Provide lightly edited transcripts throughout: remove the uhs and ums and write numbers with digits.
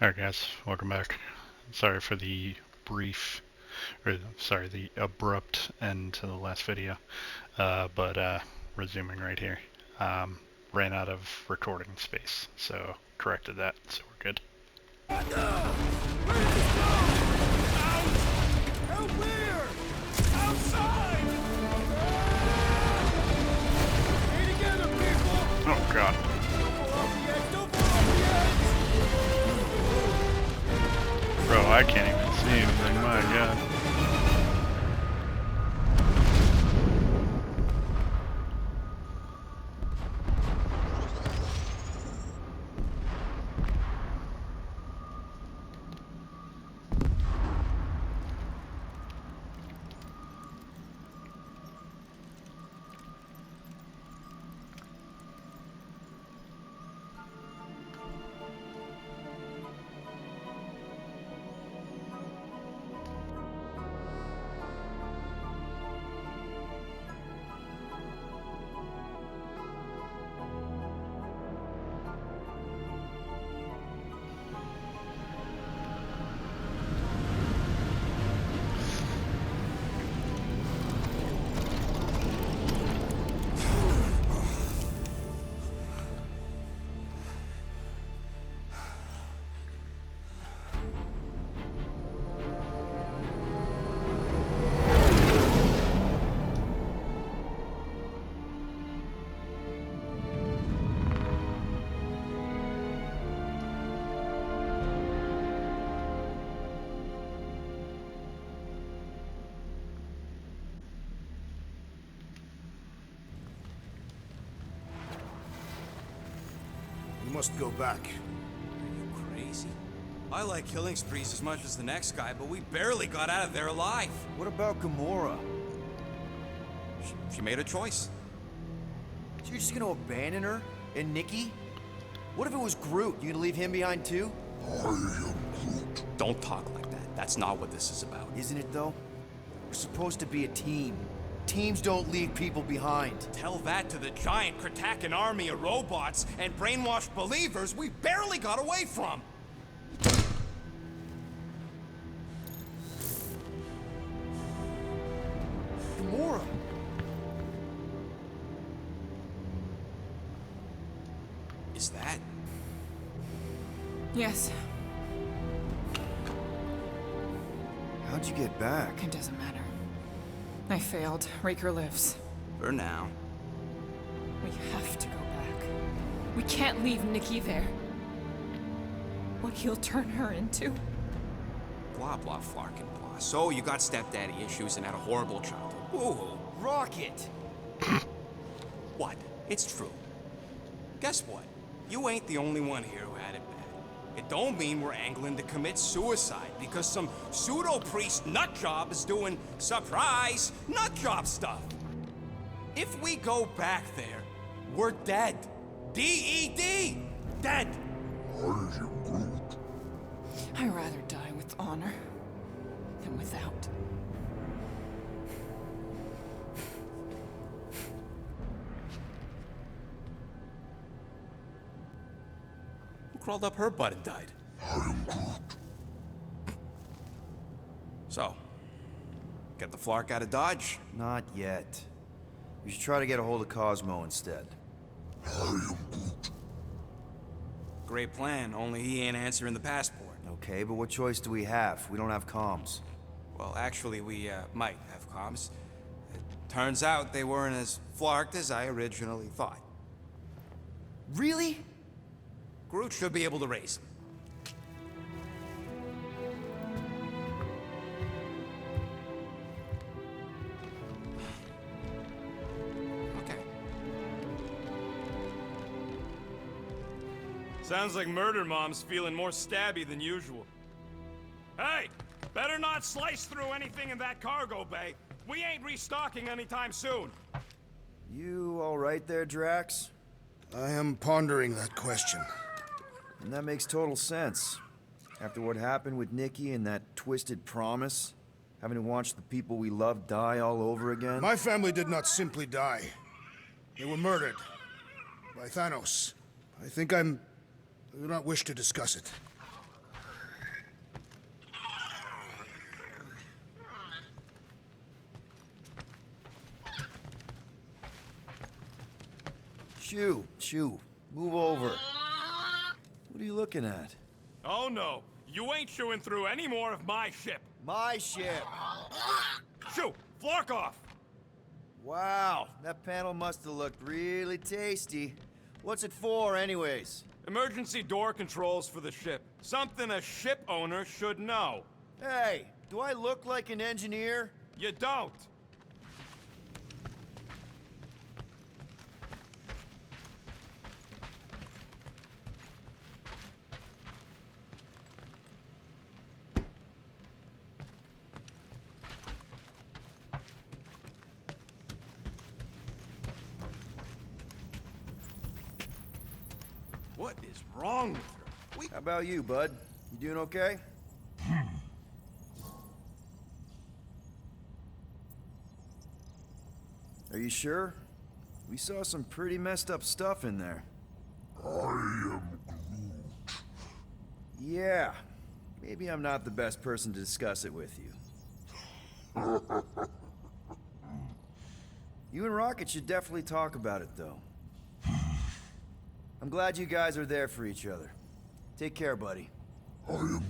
Alright guys, welcome back. Sorry for the brief, the abrupt end to the last video, but resuming right here. Ran out of recording space, so corrected that, so we're good. Where did this go? Out! Out where? Outside! Stay together, people! Oh god. Don't fall off the edge! Don't fall off the edge! Bro, I can't even see anything, my god. You must go back. Are you crazy? I like killing sprees as much as the next guy, but we barely got out of there alive. What about Gamora? She made a choice. So you're just gonna abandon her? And Nikki? What if it was Groot? You gonna leave him behind too? Don't talk like that. That's not what this is about. Isn't it though? We're supposed to be a team. Teams don't leave people behind. Tell that to the giant Kratakan army of robots and brainwashed believers we barely got away from. Gamora! Is that? Yes, How'd you get back? it doesn't matter. I failed. Raker lives. For now. We have to go back. We can't leave Nikki there. What he'll turn her into? Blah, blah, flarkin' blah. So you got stepdaddy issues and had a horrible childhood. Ooh. Rocket! What? It's true. Guess what? You ain't the only one here who had it bad. It don't mean we're angling to commit suicide because some pseudo-priest nutjob is doing surprise nutjob stuff. If we go back there, we're dead. D-E-D! Dead! I'd rather die with honor than without. Who crawled up her butt and died? So, get the Flark out of Dodge? Not yet. We should try to get a hold of Cosmo instead. Great plan, only he ain't answering the passport. Okay, but what choice do we have? We don't have comms. Well, actually, we might have comms. It turns out they weren't as flarked as I originally thought. Really? Groot should be able to raise them. Okay. Sounds like Murder Mom's feeling more stabby than usual. Hey! Better not slice through anything in that cargo bay. We ain't restocking anytime soon. You alright there, Drax? I am pondering that question. And that makes total sense. After what happened with Nikki and that twisted promise, having to watch the people we love die all over again. My family did not simply die. They were murdered by Thanos. I do not wish to discuss it. Shoo. Move over. What are you looking at? Oh no, you ain't chewing through any more of my ship. My ship! Shoo, flark off! Wow, that panel must have looked really tasty. What's it for, anyways? Emergency door controls for the ship. Something a ship owner should know. Hey, do I look like an engineer? You don't. What is wrong with her? How about you, bud? You doing okay? Are you sure? We saw some pretty messed up stuff in there. I am Groot. Yeah. Maybe I'm not the best person to discuss it with you. You and Rocket should definitely talk about it, though. I'm glad you guys are there for each other. Take care, buddy. I am Groot.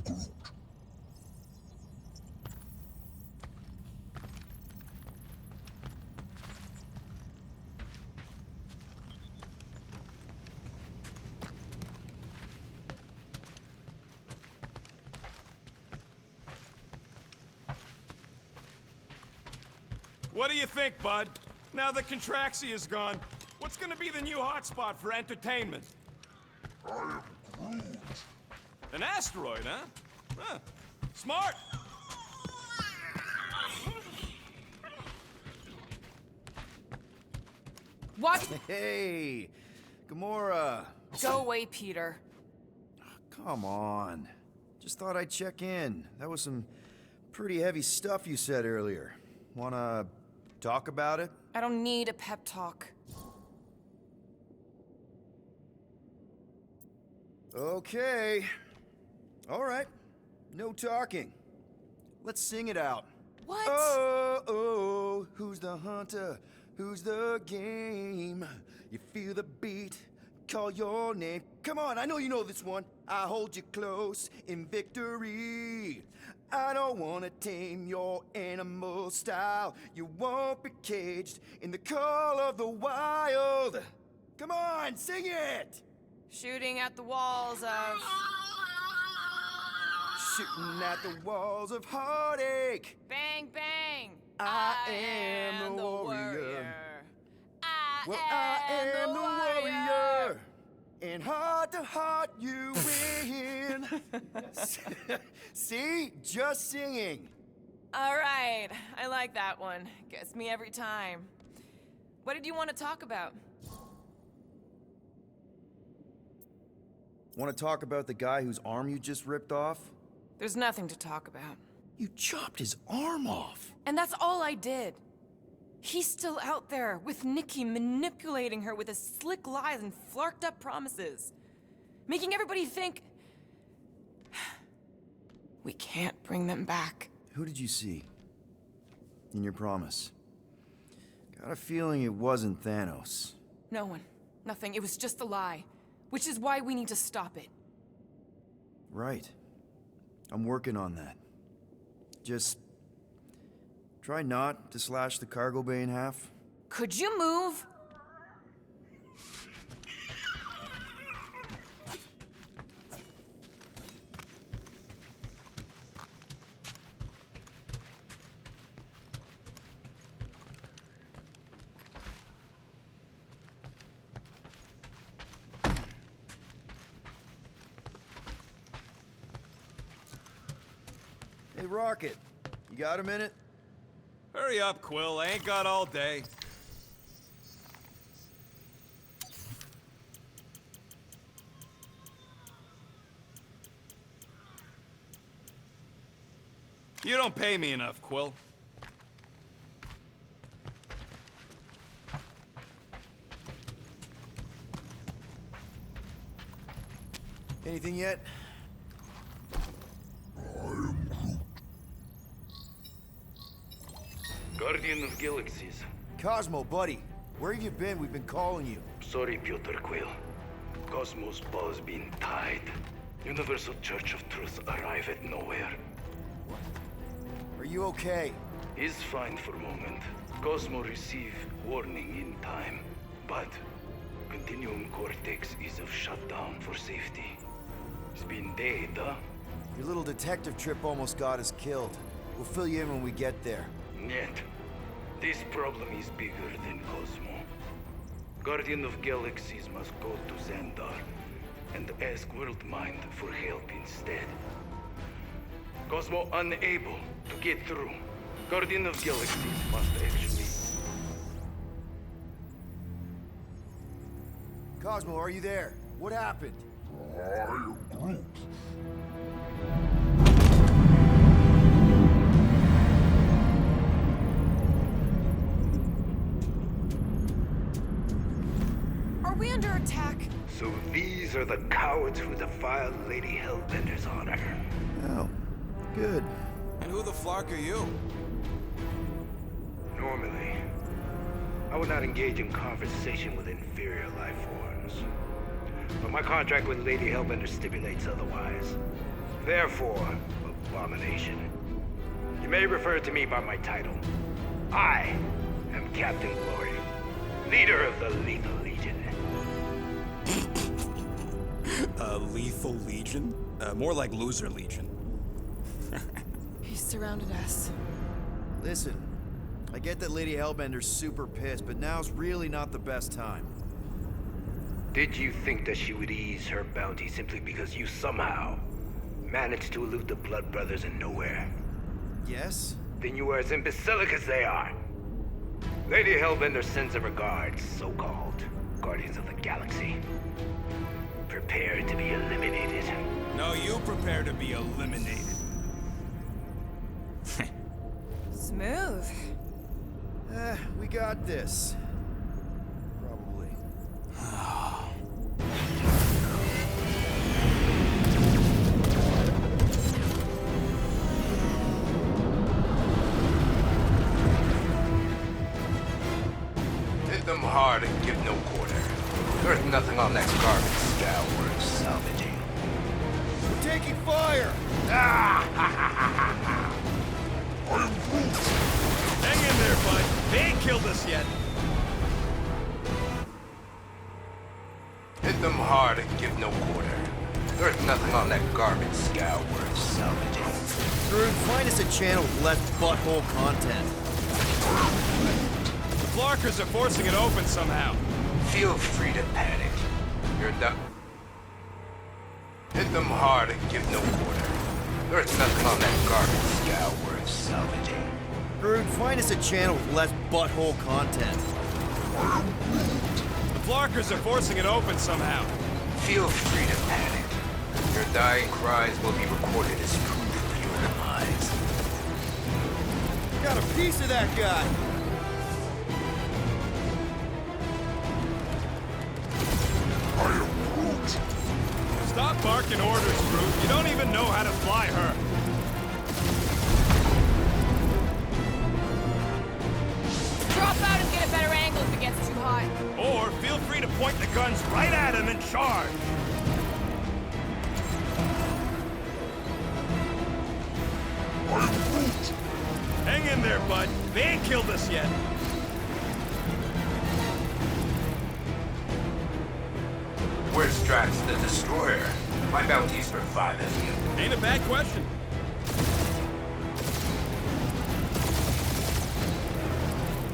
What do you think, bud? Now that Contraxi is gone, what's gonna be the new hotspot for entertainment? I am Groot. An asteroid, huh? Huh. Smart! What? Hey, Gamora. Go away, Peter. Come on. Just thought I'd check in. That was some pretty heavy stuff you said earlier. Wanna talk about it? I don't need a pep talk. Okay. All right. No talking. Let's sing it out. What? Oh, who's the hunter? Who's the game? You feel the beat, call your name. Come on, I know you know this one. I hold you close in victory. I don't wanna tame your animal style. You won't be caged in the call of the wild. Come on, sing it! Shooting at the walls of... Shooting at the walls of heartache. Bang, bang! I am the warrior. I am the warrior. And heart to heart you win. See? Just singing. All right, I like that one. Gets me every time. What did you want to talk about? Want to talk about the guy whose arm you just ripped off? There's nothing to talk about. You chopped his arm off. And that's all I did. He's still out there with Nikki manipulating her with his slick lies and flarked up promises. Making everybody think... we can't bring them back. Who did you see? In your promise? Got a feeling it wasn't Thanos. No one. Nothing. It was just a lie. Which is why we need to stop it. Right. I'm working on that. Just... try not to slash the cargo bay in half. Could you move? Hey, Rocket. You got a minute? Hurry up, Quill. I ain't got all day. You don't pay me enough, Quill. Anything yet? Guardian of Galaxies. Cosmo, buddy. Where have you been? We've been calling you. Sorry, Piotr Quill. Cosmo's ball's been tied. Universal Church of Truth arrive at nowhere. Are you okay? He's fine for a moment. Cosmo receive warning in time, but Continuum Cortex is of shutdown for safety. It's been dead, huh? Your little detective trip almost got us killed. We'll fill you in when we get there. Yet, this problem is bigger than Cosmo. Guardian of Galaxies must go to Xandar and ask World Mind for help instead. Cosmo unable to get through. Guardian of Galaxies must actually... Cosmo, are you there? What happened? I am Groot. Are we under attack? So these are the cowards who defiled Lady Hellbender's honor. Oh, good. And who the flark are you? Normally, I would not engage in conversation with inferior life forms. But my contract with Lady Hellbender stipulates otherwise. Therefore, abomination. You may refer to me by my title. I am Captain Glory, leader of the Lethal Legion. Lethal Legion? More like Loser Legion. He surrounded us. Listen, I get that Lady Hellbender's super pissed, but now's really not the best time. Did you think that she would ease her bounty simply because you somehow managed to elude the Blood Brothers in nowhere? Yes? Then you are as imbecilic as they are. Lady Hellbender sends her regards, so-called Guardians of the Galaxy. Prepare to be eliminated. No, you prepare to be eliminated. Smooth. We got this. Probably. Hit them hard and give no quarter. There's nothing on that garbage scow worth salvaging. We're taking fire! Hang in there, bud. They ain't killed us yet. Hit them hard and give no quarter. There's nothing on that garbage scow worth salvaging. Groot, find us a channel with less butthole content. The Flarkers are forcing it open somehow. Feel free to panic. You're done. Hit them hard and give no quarter. There's nothing on that garbage scow worth salvaging. Groot, find us a channel with less butthole content. The Flarkers are forcing it open somehow. Feel free to panic. Your dying cries will be recorded as proof of your demise. Got a piece of that guy! Stop barking orders, Groot. You don't even know how to fly her. Drop out and get a better angle if it gets too hot. Or feel free to point the guns right at him and charge. Hang in there, bud. They ain't killed us yet. Where's Drax the Destroyer? My bounty's for 5 of you. Ain't a bad question.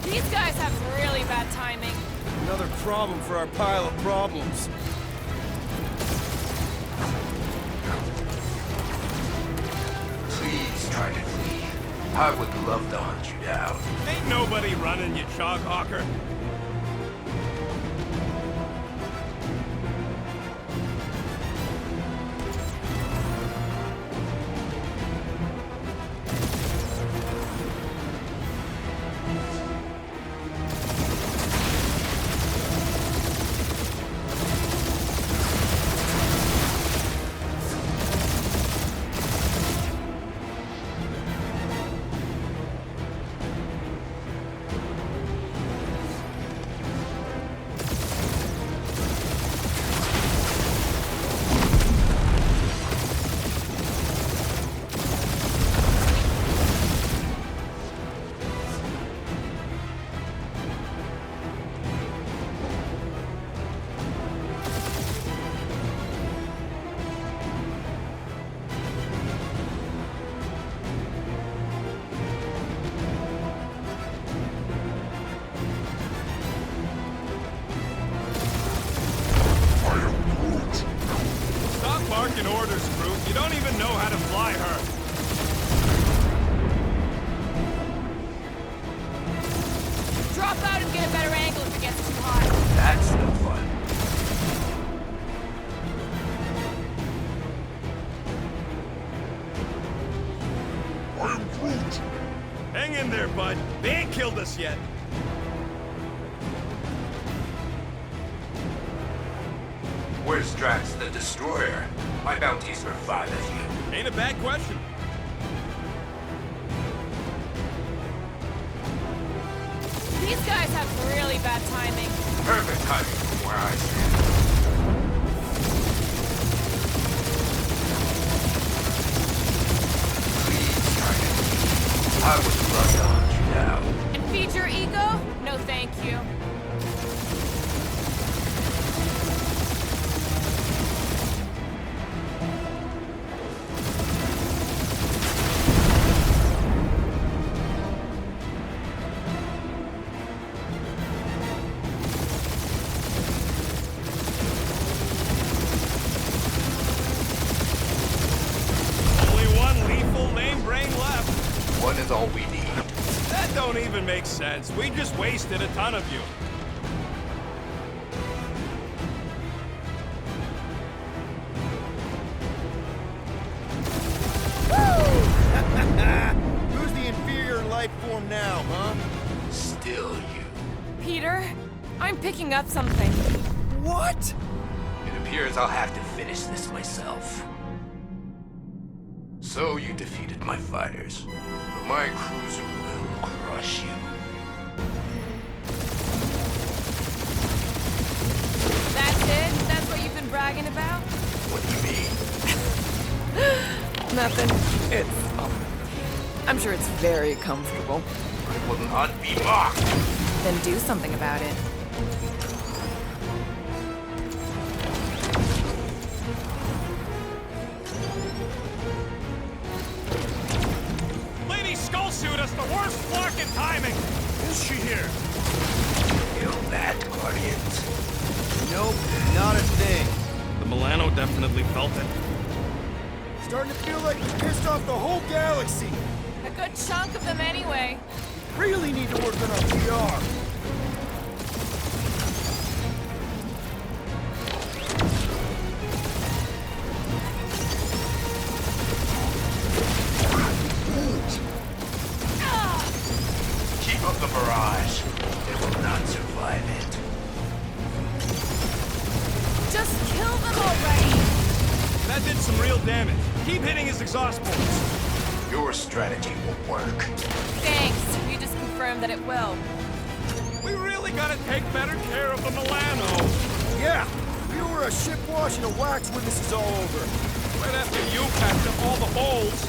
These guys have really bad timing. Another problem for our pile of problems. Please try to flee. I would love to hunt you down. Ain't nobody running, you choghawker. barking orders, Groot. You don't even know how to fly her. Drop out and get a better angle if it gets too hot. That's no fun. I am Groot. Hang in there, bud. They ain't killed us yet. Where's Drax the Destroyer? My bounty's for 5 of you. Ain't a bad question. These guys have really bad timing. Perfect timing from where I stand. Please, Target. I would run on you now. And feed your ego? No thank you. Only one lethal lame brain left. One is all we need. That don't even make sense. We just wasted a ton of you. Who's the inferior life form now, huh? Still you. Peter, I'm picking up something. What? It appears I'll have to finish this myself. So you defeated my fighters, but my cruiser will crush you. That's it? That's what you've been bragging about? What do you mean? Nothing. I'm sure it's very comfortable. I will not be mocked. Then do something about it. Lady Skullsuit us the worst fucking timing. Is she here? Kill that, Guardians. Nope, not a thing. The Milano definitely felt it. Starting to feel like we pissed off the whole galaxy. A good chunk of them anyway. Really need to work on our PR. Keep up the barrage. They will not survive it. Just kill them already! That did some real damage. Keep hitting his exhaust ports. Your strategy will work. Thanks. You just confirmed that it will. We really gotta take better care of the Milano. Yeah, we were a ship wash and a wax when this is all over. Right after you patched up all the holes.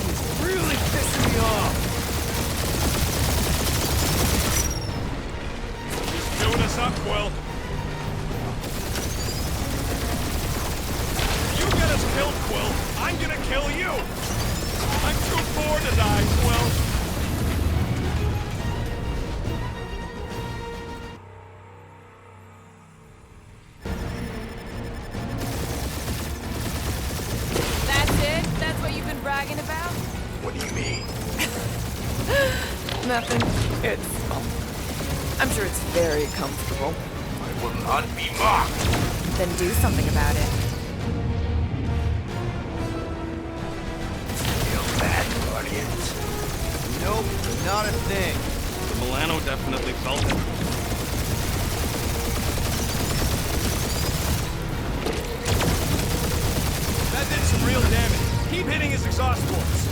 It's really pissing me off. He's doing us up, Quill. You get us killed, Quill. I'm gonna kill you. I'm too poor to die, Quill. That's it? That's what you've been bragging about? What do you mean? Nothing. I'm sure it's very comfortable. I will not be mocked. Then do something about it. Kill that, Guardians. Nope, not a thing. The Milano definitely felt it. That did some real damage. Keep hitting his exhaust ports.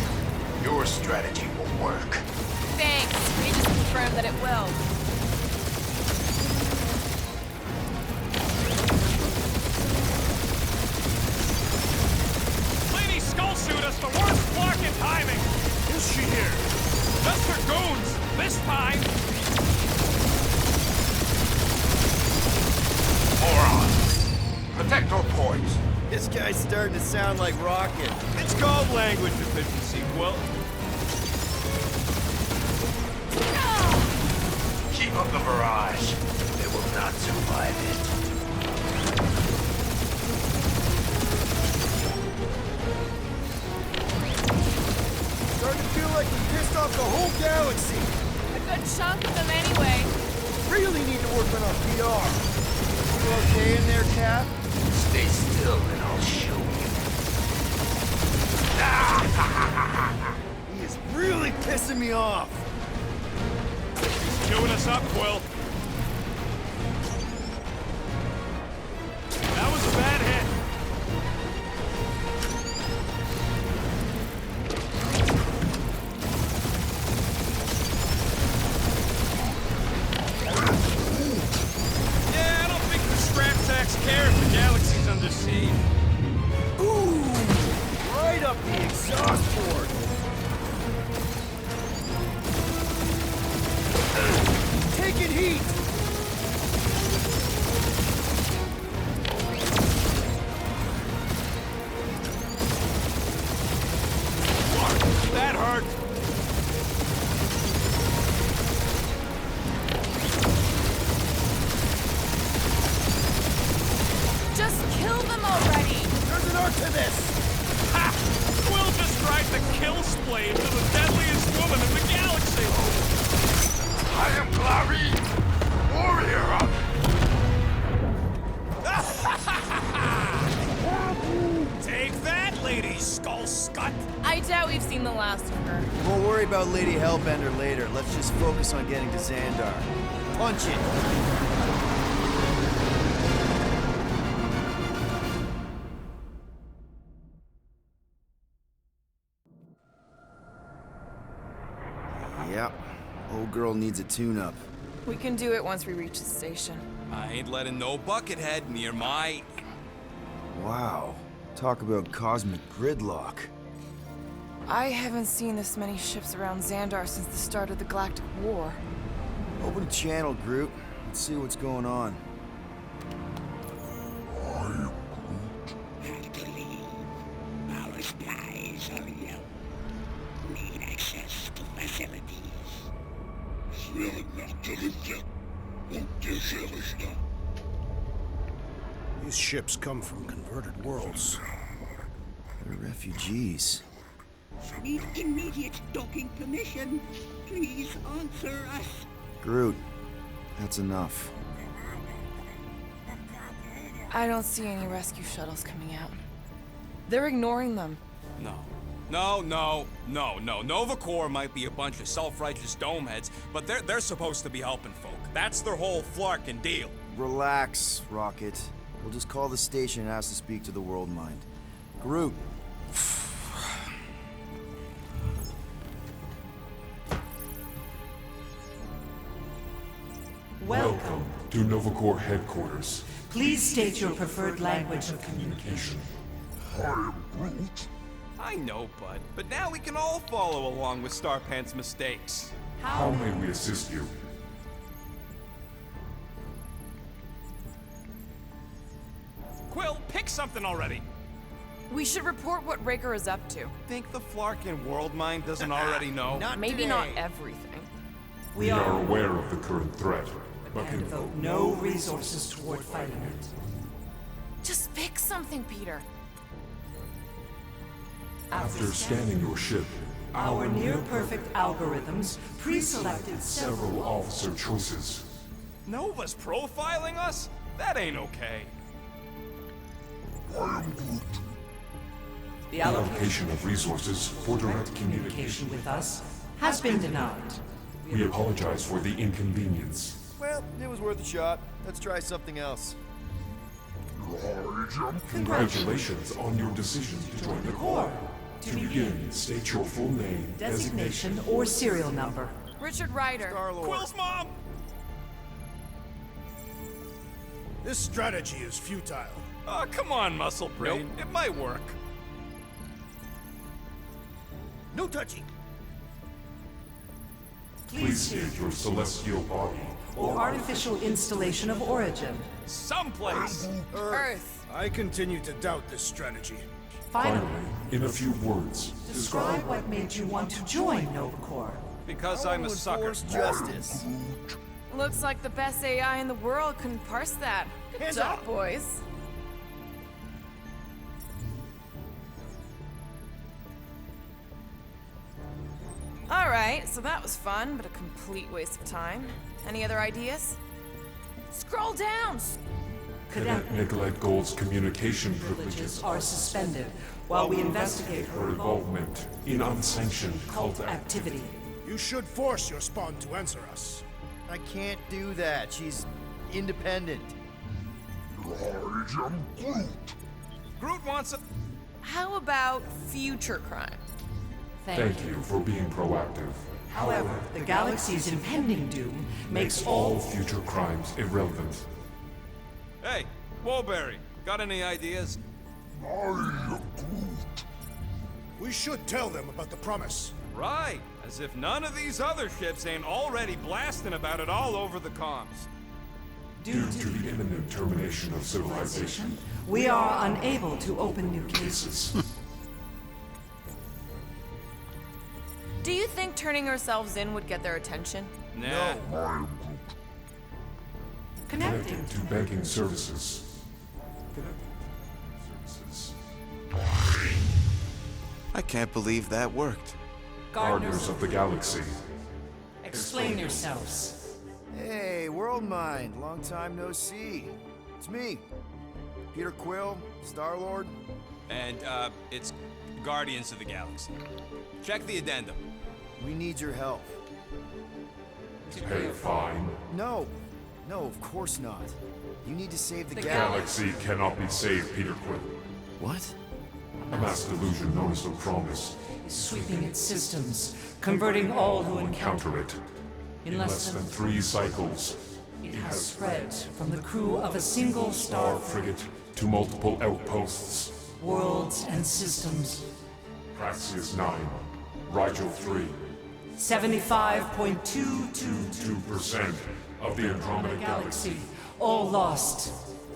Your strategy will work. Thanks. We just confirmed that it will. Lady Skullsuit us the worst fucking timing. Is she here? Just her goons. This time. Moron. Protect our points. This guy's starting to sound like Rocket. It's called language deficiency, Quill. Keep up the barrage. They will not survive it. whole galaxy! A good chunk of them anyway. Really need to work on our PR. You okay in there, Cap? Stay still and I'll show you. He is really pissing me off. Queuing us up, Quill. That was a bad hit. Yeah, I don't think the scrap sacks care if the galaxy's under siege. Ooh! Right up the exhaust port. Taking heat! That hurt. Just kill them already. There's an art to this! Ha! Quill just tried to kill Splade to the deadliest woman in the galaxy. I am Clary, warrior. Take that, Lady Skull Scut. I doubt we've seen the last of her. We'll worry about Lady Hellbender later. Let's just focus on getting to Xandar. Punch it! Yep. Old girl needs a tune-up. We can do it once we reach the station. I ain't letting no buckethead near my... Wow. Talk about cosmic gridlock. I haven't seen this many ships around Xandar since the start of the Galactic War. Open a channel, Groot. Let's see what's going on. Have to leave. Our skies are yellow. Need access to facilities. These ships come from converted worlds. They're refugees. Need immediate docking permission. Please answer us. Groot, that's enough. I don't see any rescue shuttles coming out. They're ignoring them. No. Nova Corps might be a bunch of self-righteous domeheads, but they're supposed to be helping folk. That's their whole flarkin' deal. Relax, Rocket. We'll just call the station and ask to speak to the World Mind. Groot. Welcome to Nova Corps headquarters. Please state your preferred language of communication. I know, Bud, but now we can all follow along with Starpant's mistakes. How may we assist you? Quill, pick something already. We should report what Raker is up to. Think the Flarkin World Mind doesn't already know? Maybe not everything. We are aware of the current threat, but And devote no resources toward fighting it. Just pick something, Peter. after scanning your ship, Our near-perfect algorithms pre-selected several officer choices. Nova's profiling us? That ain't okay. The Allocation of resources for direct communication with us has been denied. We apologize for the inconvenience. Well, it was worth a shot. Let's try something else. Congratulations on your decision to join the Corps. To begin, state your full name, Designation or serial number. Richard Ryder. Star-Lord. Quill's mom! This strategy is futile. Oh, come on, Muscle Brain. It might work. No touching. Please state your celestial body. Or artificial installation of origin. Someplace. Earth. I continue to doubt this strategy. Finally, In a few words, describe what made you want to join Nova Corps. Because I'm a sucker. Enforce justice. Looks like the best AI in the world couldn't parse that. Good Hands job, up. boys. Alright, so that was fun, but a complete waste of time. Any other ideas? Scroll down! Cadet Nicolette Gold's communication privileges Are suspended while we investigate her involvement in unsanctioned cult activity. You should force your spawn to answer us. I can't do that. She's independent. Groot wants a... How about future crime? Thank you for being proactive. However, the galaxy's impending doom makes All future crimes irrelevant. Hey, Woolberry, got any ideas? We should tell them about the promise. Right, as if none of these other ships ain't already blasting about it all over the comms. Due to the imminent termination of civilization, we are unable to open new cases. Do you think turning ourselves in would get their attention? Nah. Connecting. to banking services. I can't believe that worked. Gardeners of the Galaxy. Explain yourselves. Hey, World Mind. Long time no see. It's me. Peter Quill, Star-Lord. And, it's Guardians of the Galaxy. Check the addendum. We need your help. Pay a fine. No. No, of course not. You need to save the Galaxy cannot be saved, Peter Quill. What? A mass delusion known as the Promise. Sweeping its systems, converting all who encounter Counter it. in In less than 3 cycles, it has spread from the crew of a single star our frigate to multiple outposts. worlds and systems. Praxius 9, Rigel 3, 75.222 2% of the Andromeda Galaxy. galaxy, all lost.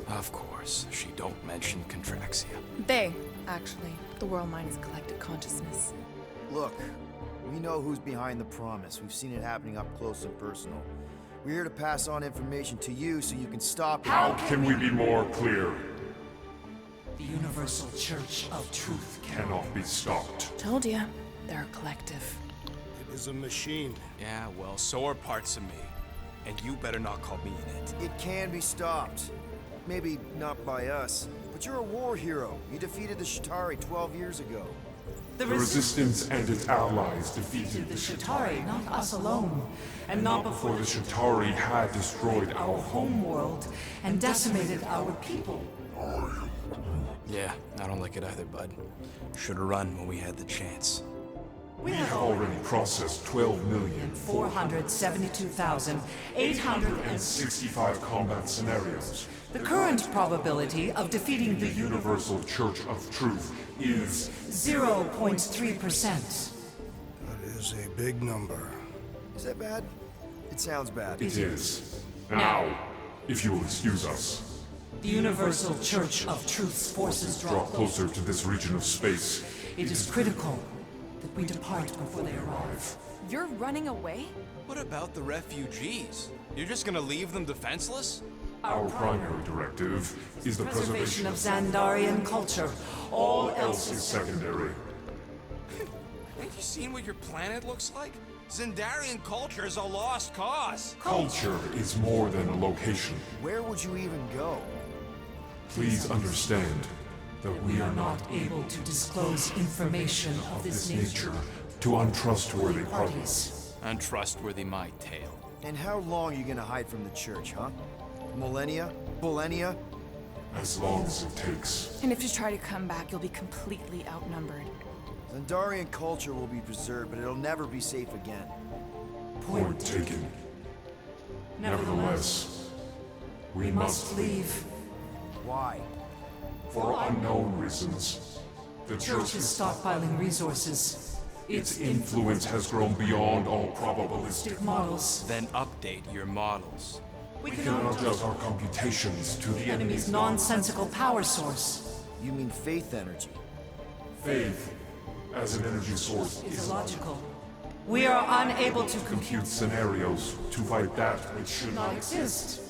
Of course, she don't mention Contraxia. They, actually. The world mind is collective consciousness. Look, we know who's behind the promise. We've seen it happening up close and personal. We're here to pass on information to you so you can stop it. How can we be more clear? The Universal Church of Truth Cannot be stopped. Told ya. They're a collective. It is a machine. Yeah, well, so are parts of me. And you better not call me in it. It can be stopped. Maybe not by us, but you're a war hero. You defeated the Shatari 12 years ago. The Resistance and its allies defeated the Shatari, not us alone, and not before before the Shatari had destroyed our our home world and decimated our people. Yeah, I don't like it either, bud. Should've run when we had the chance. We We have have already processed 472,800 65 combat scenarios. The current probability of defeating the Universal Church of Truth is 0.3%. That is a big number. Is that bad? It sounds bad. It is. Now, if you will excuse us, The Universal Church of Truth's forces draw closer to this region of space. It is critical that we depart before they arrive. You're running away? What about the refugees? You're just gonna leave them defenseless? Our primary directive is the preservation Preservation of of Xandarian culture. All else else is is secondary. Ain't you seen what your planet looks like? Xandarian culture is a lost cause. Culture is more than a location. Where would you even go? Please understand that we are not able to disclose information of this nature to untrustworthy parties. parties. Untrustworthy my tale. And how long are you gonna hide from the church, huh? Millennia? Millennia? As long as it takes. And if you try to come back, you'll be completely outnumbered. Xandarian culture will be preserved, but it'll never be safe again. Point taken. Nevertheless, we must leave. Why? For unknown reasons. The Church is stockpiling resources. its influence has grown beyond all probabilistic. Models. Then update your models. We We cannot cannot adjust our computations to the enemy's enemy's nonsensical power source. You mean faith energy? faith as an energy source Is is illogical. We are unable to compute compute scenarios to fight that which should not not exist.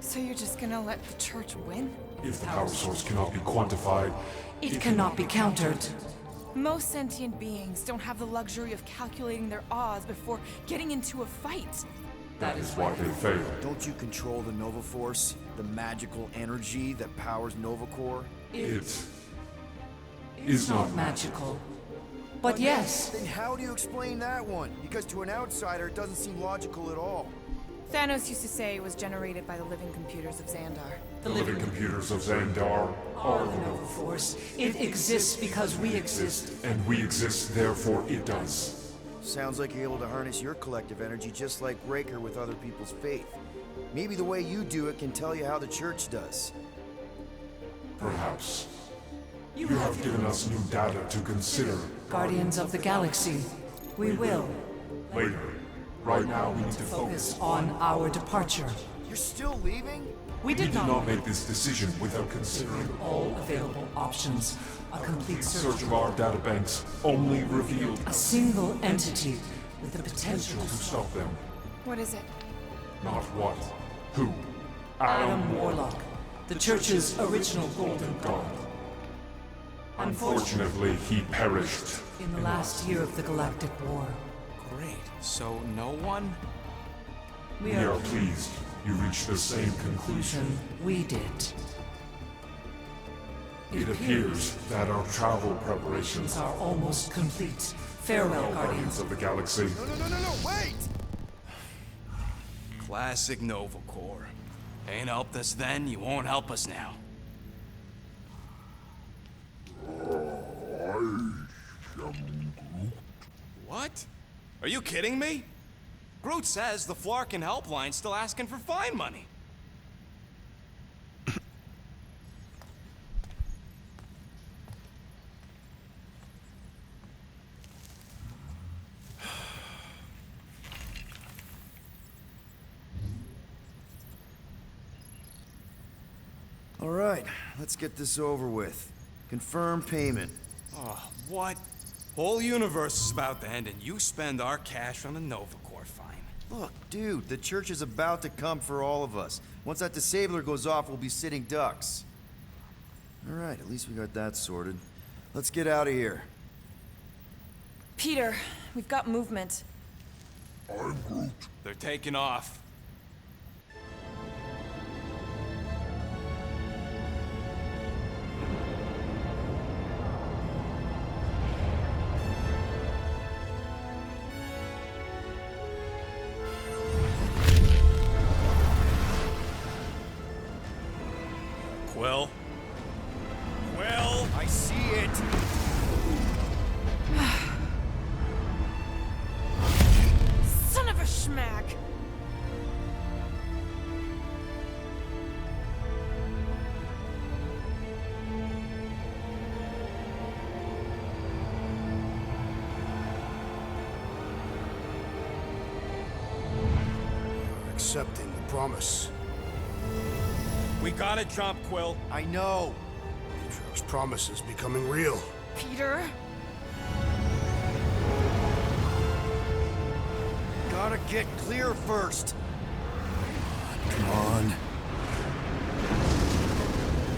So you're just gonna let the church win? If the power source cannot be quantified, It cannot be countered. Most sentient beings don't have the luxury of calculating their odds before getting into a fight. That is why they fail. Don't you control the Nova Force? The magical energy that powers Nova Corps? It is not Magical. But yes, Then how do you explain that one? Because to an outsider, it doesn't seem logical at all. Thanos used to say it was generated by the living computers of Xandar. the living computers of Xandar are the Nova Force. It exists because we exist. and we exist, therefore it does. Sounds like you're able to harness your collective energy just like Raker with other people's faith. Maybe the way you do it can tell you how the church does. Perhaps. You have given us new data to consider. Guardians of the Galaxy, we will Later. Right now, we need to focus focus. on our departure. You're still leaving? We We did did not not make this decision without considering all available options. A complete search search of our databanks only revealed a single entity with the potential to stop them. What is it? Not what, who. Adam Warlock, the Church's original golden God. Unfortunately, Unfortunately, he perished. in the last year of the Galactic War, Great. So no one? we We are are pleased you reached the same conclusion. we did. It appears that our travel preparations are almost complete. Farewell, Guardians. of the Galaxy. No, wait! Classic Nova Corps. Ain't helped us then, you won't help us now. What? Are you kidding me? Groot says the Flarkin helpline's still asking for fine money. All right, let's get this over with. Confirm payment. Oh, what? Whole universe is about to end and you spend our cash on a Nova Corps fine. Look, dude, the church is about to come for all of us. Once that disabler goes off, we'll be sitting ducks. All right, at least we got that sorted. Let's get out of here. Peter, we've got movement. They're taking off. Quill? Quill? I see it! Son of a schmack! You're accepting the promise. We gotta jump, Quill. I know! Drax's promise is becoming real. Peter? Gotta get clear first. Come on.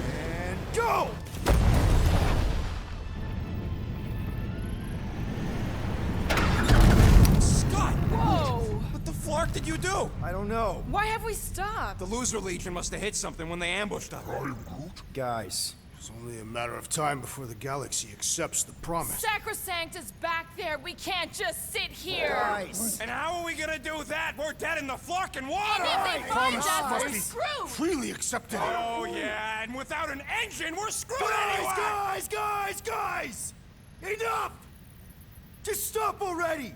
And go! Scott! Whoa! What the flark did you do? I don't know. Why have we stopped? The Loser Legion must have hit something when they ambushed us. Guys, It's only a matter of time before the galaxy accepts the promise. Sacrosanct is back there. We can't just sit here. guys! And how are we gonna do that? We're dead in the flarkin' water! If they find promise us, must we're be screwed. freely accepted. Oh yeah, and without an engine, we're screwed anyway! Guys! Enough! Just stop already!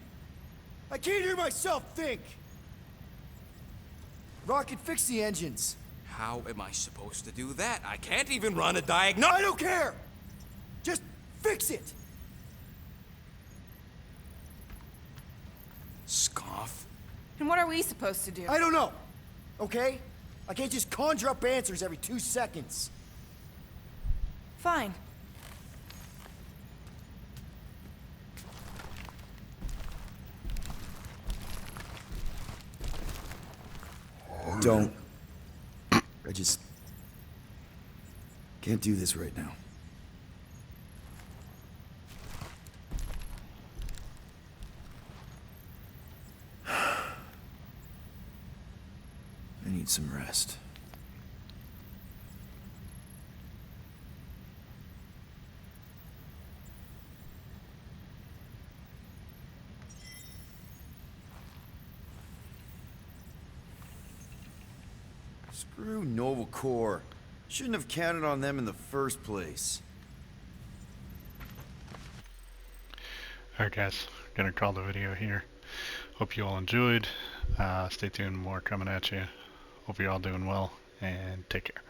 I can't hear myself think! Rocket, fix the engines. How am I supposed to do that? I can't even run a I diagnosis. don't care! Just fix it! Scoff. And what are we supposed to do? I don't know, okay? I can't just conjure up answers every 2 seconds. Fine. Don't. I just can't do this right now. need some rest. Screw Nova Corps. Shouldn't have counted on them in the first place. Alright guys, gonna call the video here. Hope you all enjoyed. Stay tuned, more coming at you. Hope you're all doing well, and take care.